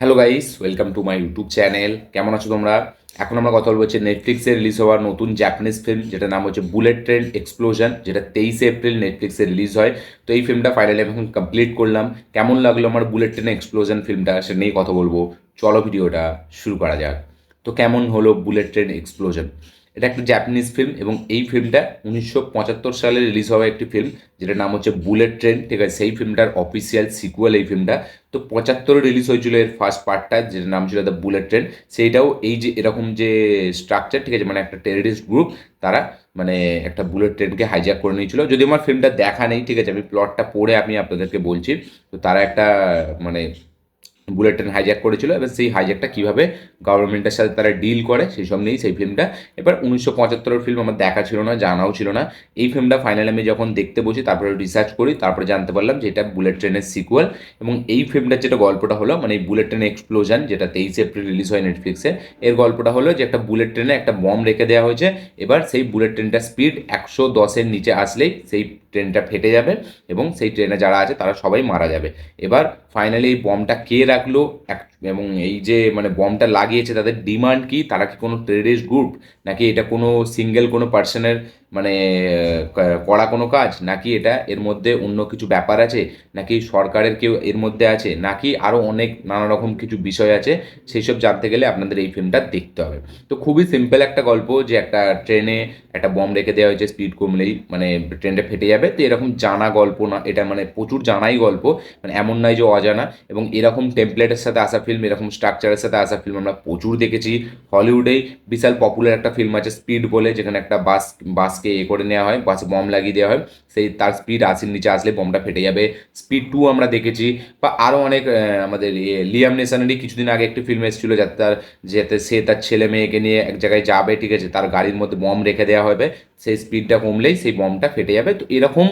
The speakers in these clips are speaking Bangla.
Hello guys, welcome to my YouTube channel. কেমন আছো তোমরা? এখন আমরা কথা বলবো হচ্ছে নেটফ্লিক্সে রিলিজ হওয়া নতুন জাপানিজ ফিল্ম, যেটা নাম হচ্ছে বুলেট ট্রেন এক্সপ্লোশন, যেটা 23 এপ্রিল নেটফ্লিক্সে রিলিজ হয়। তো এই ফিল্মটা ফাইনালি আমি এখন কমপ্লিট করলাম। কেমন লাগলো আমার বুলেট ট্রেন এক্সপ্লোশন ফিল্মটা, সেটা নিয়েই কথা বলবো। চলো ভিডিওটা শুরু করা যাক। তো কেমন হলো বুলেট ট্রেন এক্সপ্লোশন? এটা একটা জাপানিজ ফিল্ম এবং এই ফিল্মটা 1975 সালে রিলিজ হওয়া একটি ফিল্ম, যেটার নাম হচ্ছে বুলেট ট্রেন। ঠিক আছে, সেই ফিল্মটার অফিসিয়াল সিকুয়াল এই ফিল্মটা। তো 75-এ রিলিজ হয়েছিল এর ফার্স্ট পার্টটা, যেটার নাম ছিল দ্য বুলেট ট্রেন। সেইটাও এই যে এরকম যে স্ট্রাকচার, ঠিক আছে, মানে একটা টেররিস্ট গ্রুপ, তারা মানে একটা বুলেট ট্রেনকে হাইজ্যাক করে নিয়েছিল। যদি আমার ফিল্মটা দেখা নেই, ঠিক আছে, আমি প্লটটা পড়ে আমি আপনাদেরকে বলছি। তো তারা একটা মানে বুলেট ট্রেন হাইজ্যাক করেছিল, এবার সেই হাইজ্যাকটা কীভাবে গভর্নমেন্টের সাথে তারা ডিল করে সেই সব নিয়েই সেই ফিল্মটা। এবার 1975-এর ফিল্ম আমার দেখা ছিল না, জানাও ছিল না। এই ফিল্মটা ফাইনালি আমি যখন দেখতে বসি, তারপরে রিসার্চ করি, তারপরে জানতে পারলাম যে এটা বুলেট ট্রেনের সিকুয়াল। এবং এই ফিল্মটার যেটা গল্পটা হলো, মানে এই বুলেট ট্রেন এক্সপ্লোশন, যেটা 23 এপ্রিল রিলিজ হয় নেটফ্লিক্সে, এর গল্পটা হলো যে একটা বুলেট ট্রেনে একটা বম রেখে দেওয়া হয়েছে। এবার সেই বুলেট ট্রেনটার স্পিড 110-এর নিচে আসলেই সেই ট্রেনটা ফেটে যাবে এবং সেই ট্রেনে যারা আছে তারা সবাই মারা যাবে। এবার ফাইনালি এই বমটা কে রাখলো, এবং এই যে মানে বমটা লাগিয়েছে তাদের ডিমান্ড কি, তারা কি কোনো টেররিস্ট গ্রুপ, নাকি এটা কোনো সিঙ্গেল কোনো পার্সনের মানে করা কোনো কাজ, নাকি এটা এর মধ্যে অন্য কিছু ব্যাপার আছে, নাকি সরকারের কেউ এর মধ্যে আছে, নাকি আরও অনেক নানা রকম কিছু বিষয় আছে, সেই সব জানতে গেলে আপনাদের এই ফিল্মটা দেখতে হবে। তো খুবই সিম্পল একটা গল্প, যে একটা ট্রেনে একটা বম রেখে দেওয়া হয়েছে, স্পিড কমলেই মানে ট্রেনটা ফেটে যাবে। তো এরকম জানা গল্প না এটা, মানে প্রচুর জানাই গল্প, মানে এমন নয় যে অজানা। এবং এরকম টেমপ্লেটের সাথে আসা ফিল্ম, এরকম স্ট্রাকচারের সাথে আসা ফিল্ম আমরা প্রচুর দেখেছি। হলিউডেই বিশাল পপুলার একটা ফিল্ম আছে স্পিড বলে, যেখানে একটা বাসকে করে নেওয়া হয়, বাসে বম লাগিয়ে দেওয়া হয়, সেই তার স্পিড 80-র নিচে আসলে বমটা ফেটে যাবে। স্পিড 2 আমরা দেখেছি। বা আরও অনেক আমাদের লিয়াম নেসানেরই কিছুদিন আগে একটি ফিল্ম এসেছিল, যাতে সে তার ছেলে মেয়েকে নিয়ে এক জায়গায় যাবে, ঠিক আছে, তার গাড়ির মধ্যে বম রেখে দেওয়া হবে, সেই স্পিডটা কমলেই সেই বমটা ফেটে যাবে। তো এরকম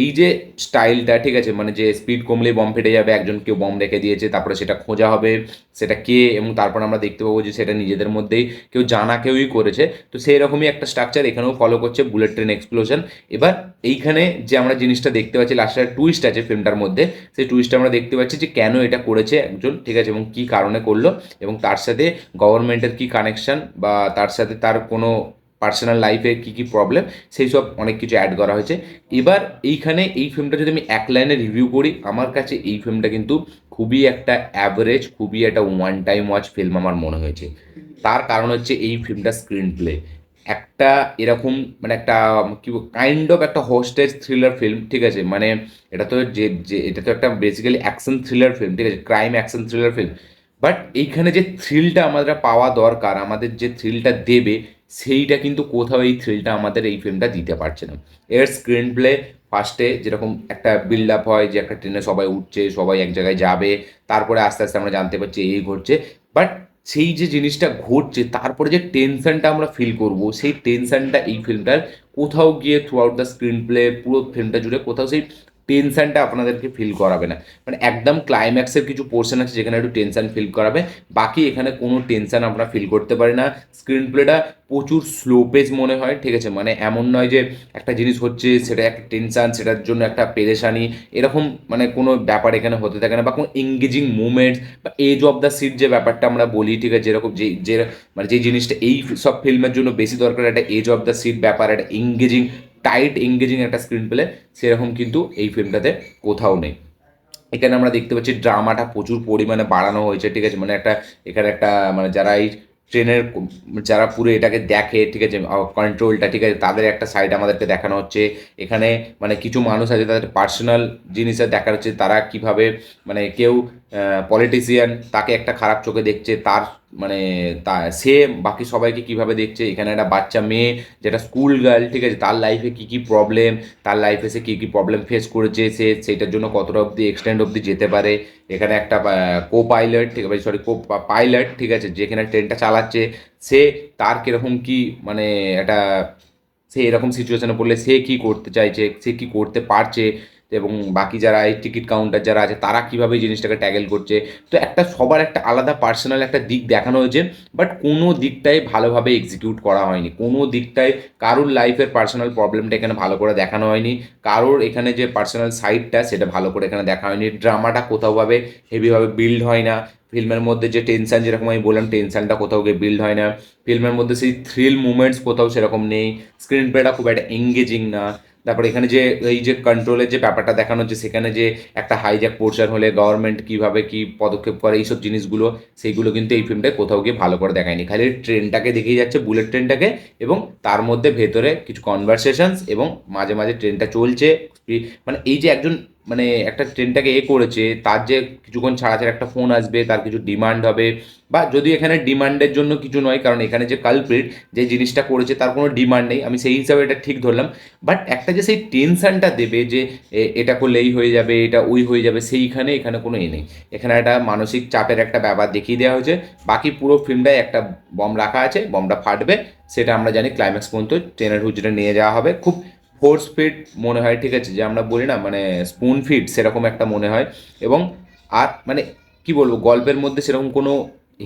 এই যে স্টাইলটা, ঠিক আছে, মানে যে স্পিড কমলেই বম ফেটে যাবে, একজন কেউ বম রেখে দিয়েছে, তারপরে সেটা খোঁজা হবে সেটা কে, এবং তারপর আমরা দেখতে পাবো যে সেটা নিজেদের মধ্যেই কেউ জানা কেউই করেছে। তো সেই রকমই একটা স্ট্রাকচার এখানেও ফলো করছে বুলেট ট্রেন এক্সপ্লোশন। এবার এইখানে যে আমরা জিনিসটা দেখতে পাচ্ছি, লাস্টে টুইস্ট আছে ফিল্মটার মধ্যে, সেই টুইস্টটা আমরা দেখতে পাচ্ছি যে কেন এটা করেছে একজন, ঠিক আছে, এবং কী কারণে করলো, এবং তার সাথে গভর্নমেন্টের কী কানেকশন, বা তার সাথে তার কোনো পার্সোনাল লাইফে কী কী প্রবলেম, সেই সব অনেক কিছু অ্যাড করা হয়েছে। এবার এইখানে এই ফিল্মটা যদি আমি এক লাইনে রিভিউ করি, আমার কাছে এই ফিল্মটা কিন্তু খুবই একটা অ্যাভারেজ, খুবই একটা ওয়ান টাইম ওয়াচ ফিল্ম আমার মনে হয়েছে। তার কারণ হচ্ছে এই ফিল্মটা স্ক্রিন প্লে একটা এরকম, মানে একটা কি কাইন্ড অফ একটা হোস্টেজ থ্রিলার ফিল্ম, ঠিক আছে, মানে এটা তো যে যে এটা তো একটা বেসিক্যালি অ্যাকশন থ্রিলার ফিল্ম, ঠিক আছে, crime action thriller film. But এইখানে যে থ্রিলটা আমাদের পাওয়া দরকার, আমাদের যে থ্রিলটা দেবে, সেইটা কিন্তু কোথাও এই থ্রিলটা আমাদের এই ফিল্মটা দিতে পারছে না। এর স্ক্রিন প্লে ফার্স্টে যেরকম একটা বিল্ড আপ হয়, যে একটা ট্রেনে সবাই উঠছে, সবাই এক জায়গায় যাবে, তারপরে আস্তে আস্তে আমরা জানতে পারছি এই ঘটছে। বাট সেই যে জিনিসটা ঘটছে, তারপরে যে টেনশনটা আমরা ফিল করব, সেই টেনশনটা এই ফিল্মটার কোথাও গিয়ে through out the screen play পুরো ফিল্মটা জুড়ে কোথাও সেই টেনশনটা আপনাদেরকে ফিল করাবে না। মানে একদম ক্লাইম্যাক্সের কিছু পোর্শন আছে যেখানে একটু টেনশন ফিল করাবে, বাকি এখানে কোনো টেনশন আমরা ফিল করতে পারি না। স্ক্রিন প্লেটা প্রচুর স্লো পেজ মনে হয়, ঠিক আছে, মানে এমন নয় যে একটা জিনিস হচ্ছে সেটা একটা টেনশন, সেটার জন্য একটা পেরেশানি, এরকম মানে কোনো ব্যাপার এখানে হতে থাকে না, বা কোনো এঙ্গেজিং মুভমেন্টস বা এজ অফ দ্য সিট যে ব্যাপারটা আমরা বলি, ঠিক আছে, যেরকম যে যে মানে যে জিনিসটা এই সব ফিল্মের জন্য বেশি দরকার, একটা এজ অফ দ্য সিট ব্যাপার, একটা এঙ্গেজিং, টাইট এঙ্গেজিং একটা স্ক্রিন প্লে, সেরকম কিন্তু এই ফিল্মটাতে কোথাও নেই। এখানে আমরা দেখতে পাচ্ছি ড্রামাটা প্রচুর পরিমাণে বাড়ানো হয়েছে, ঠিক আছে, মানে একটা এখানে একটা মানে যারা এই ট্রেনের যারা পুরো এটাকে দেখে, ঠিক আছে, কন্ট্রোলটা, ঠিক আছে, তাদের একটা সাইড আমাদেরকে দেখানো হচ্ছে। এখানে মানে কিছু মানুষ আছে তাদের পার্সোনাল জিনিসে দেখা হচ্ছে, তারা কিভাবে মানে কেউ পলিটিশিয়ান তাকে একটা খারাপ চোখে দেখছে, তার মানে তা সে বাকি সবাইকে কিভাবে দেখছে। এখানে একটা বাচ্চা মেয়ে যেটা স্কুল গার্ল, ঠিক আছে, তার লাইফে কী কী প্রবলেম, তার লাইফে সে কী কী প্রবলেম ফেস করেছে, সে সেইটার জন্য কতটা অবধি এক্সটেন্ড অবধি যেতে পারে। এখানে একটা কো পাইলট, ঠিক আছে, সরি কো পাইলট, ঠিক আছে, যেখানে ট্রেনটা চালাচ্ছে, সে তার কীরকম কী মানে একটা সে এরকম সিচুয়েশনে পড়লে সে কী করতে চাইছে, সে কী করতে পারছে, এবং বাকি যারা এই টিকিট কাউন্টার যারা আছে তারা কীভাবে এই জিনিসটাকে ট্যাকেল করছে। তো একটা সবার একটা আলাদা পার্সোনাল একটা দিক দেখানো হয়েছে, বাট কোনো দিকটাই ভালোভাবে এক্সিকিউট করা হয়নি, কোনো দিকটাই কারোর লাইফের পার্সোনাল প্রবলেমটা এখানে ভালো করে দেখানো হয়নি, কারোর এখানে যে পার্সোনাল সাইডটা সেটা ভালো করে এখানে দেখা হয়নি। ড্রামাটা কোথাওভাবে হেভিভাবে বিল্ড হয় না। ফিল্মের মধ্যে যে টেনশন, যেরকম আমি বললাম টেনশনটা কোথাও গিয়ে বিল্ড হয় না, ফিল্মের মধ্যে সেই থ্রিল মুভমেন্টস কোথাও সেরকম নেই, স্ক্রিন প্লেটা খুব একটা এঙ্গেজিং না। তারপরে এখানে যে এই যে কন্ট্রোলের যে ব্যাপারটা দেখানো হচ্ছে, সেখানে যে একটা হাইজ্যাক পোর্শন হলে গভর্নমেন্ট কীভাবে কী পদক্ষেপ করে, এইসব জিনিসগুলো সেইগুলো কিন্তু এই ফিল্মটায় কোথাও গিয়ে ভালো করে দেখায়নি। খালি ট্রেনটাকে দেখিয়ে যাচ্ছে, বুলেট ট্রেনটাকে, এবং তার মধ্যে ভেতরে কিছু কনভারসেশনস, এবং মাঝে মাঝে ট্রেনটা চলছে। মানে এই যে একজন মানে একটা ট্রেনটাকে করেছে, তার যে কিছুক্ষণ ছাড়া ছাড়া একটা ফোন আসবে, তার কিছু ডিমান্ড হবে, বা যদি এখানে ডিমান্ডের জন্য কিছু নয়, কারণ এখানে যে কালপ্রিট যে জিনিসটা করেছে তার কোনো ডিমান্ড নেই, আমি সেই হিসাবে এটা ঠিক ধরলাম। বাট একটা যে সেই টেনশনটা দেবে যে এটা করলে এই হয়ে যাবে, এটা ওই হয়ে যাবে, সেইখানে এখানে কোনো নেই। এখানে একটা মানসিক চাপের একটা ব্যাপার দেখিয়ে দেওয়া হয়েছে। বাকি পুরো ফিল্মটায় একটা বম রাখা আছে, বমটা ফাটবে, সেটা আমরা জানি ক্লাইম্যাক্স পর্যন্ত ট্রেনের হুজরে নিয়ে যাওয়া হবে। খুব ফোর্স ফিট মনে হয়, ঠিক আছে, যে আমরা বলি না মানে স্পুন ফিট, সেরকম একটা মনে হয়। এবং আর মানে কি বলবো, গল্পের মধ্যে সেরকম কোনো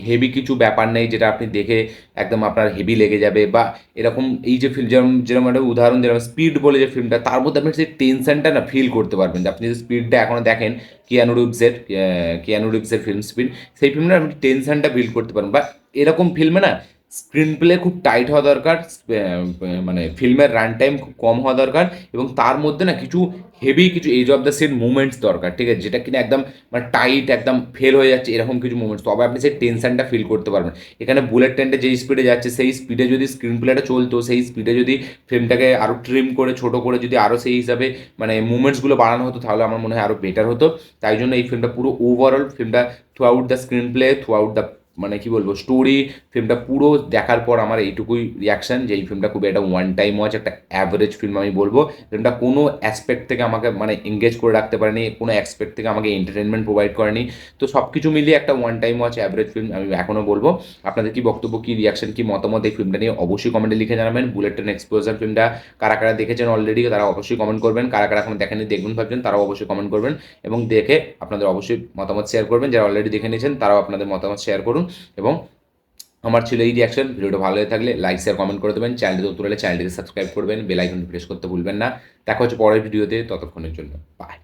হেভি কিছু ব্যাপার নেই যেটা আপনি দেখে একদম আপনার হেভি লেগে যাবে, বা এরকম এই যে ফিল্ম, যেরকম যেরকম একটা উদাহরণ, যেরকম স্পিড বলে যে ফিল্মটা, তার মধ্যে আপনি সেই টেনশনটা না ফিল করতে পারবেন। যে আপনি যদি স্পিডটা এখনও দেখেন, কিয়ানু রিভসের ফিল্ম স্পিড, সেই ফিল্মটা আপনি টেনশনটা ফিল করতে পারবেন। বা এরকম ফিল্মে না স্ক্রিন প্লে খুব টাইট হওয়া দরকার, মানে ফিল্মের রান টাইম খুব কম হওয়া দরকার, এবং তার মধ্যে না কিছু হেভি কিছু edge of the scene movements দরকার, ঠিক আছে, যেটা কিনা একদম মানে টাইট, একদম ফেল হয়ে যাচ্ছে এরকম কিছু মুভমেন্টস, তবে আপনি সেই টেনশনটা ফিল করতে পারবেন। এখানে বুলেট ট্রেনটা যেই স্পিডে যাচ্ছে, সেই স্পিডে যদি স্ক্রিন প্লেটা চলতো, সেই স্পিডে যদি ফিল্মটাকে আরও ট্রিম করে ছোট করে যদি আরও সেই হিসাবে মানে মুভমেন্টসগুলো বাড়ানো হতো, তাহলে আমার মনে হয় আরও বেটার হতো। তাই জন্য এই ফিল্মটা পুরো ওভারঅল ফিল্মটা throughout the screenplay, throughout the মানে কি বলবো স্টোরি, ফিল্মটা পুরো দেখার পর আমার এইটুকুই রিয়াকশন যে এই ফিল্মটা খুবই একটা ওয়ান টাইম ওয়াচ, একটা অ্যাভারেজ ফিল্ম আমি বলবো। ফিল্মটা কোনো অ্যাসপেক্ট থেকে আমাকে মানে এঙ্গেজ করে রাখতে পারেনি, কোনো অ্যাসপেক্ট থেকে আমাকে এন্টারটেনমেন্ট প্রোভাইড করেনি। তো সব কিছু মিলিয়ে একটা one time watch average film আমি এখনও বলবো। আপনাদের কি বক্তব্য, কি রিয়াকশন, কি মতামত এই ফিল্মটা নিয়ে অবশ্যই কমেন্টে লিখে জানাবেন। বুলেট ট্রেন এক্সপ্লোশন ফিল্মটা কারা কারা দেখেছেন অলরেডি, তারা অবশ্যই কমেন্ট করবেন। কারা কারা এখন দেখেনি, দেখবেন ভাবছেন, তারাও অবশ্যই কমেন্ট করবেন, এবং দেখে আপনাদের অবশ্যই মতামত শেয়ার করবেন। যারা অলরেডি দেখে নিয়েছেন তারাও আপনাদের মতামত শেয়ার করুন। এবং আমার ছিল এই রিয়াকশন। ভিডিওটা ভালো হয়ে থাকলে লাইক শেয়ার কমেন্ট করে দেবেন। চ্যানেলটি নতুন হলে চ্যানেলটিকে সাবস্ক্রাইব করবেন, বেল আইকনটি প্রেস করতে ভুলবেন না। দেখা হচ্ছে পরের ভিডিওতে, ততক্ষণের জন্য বাই।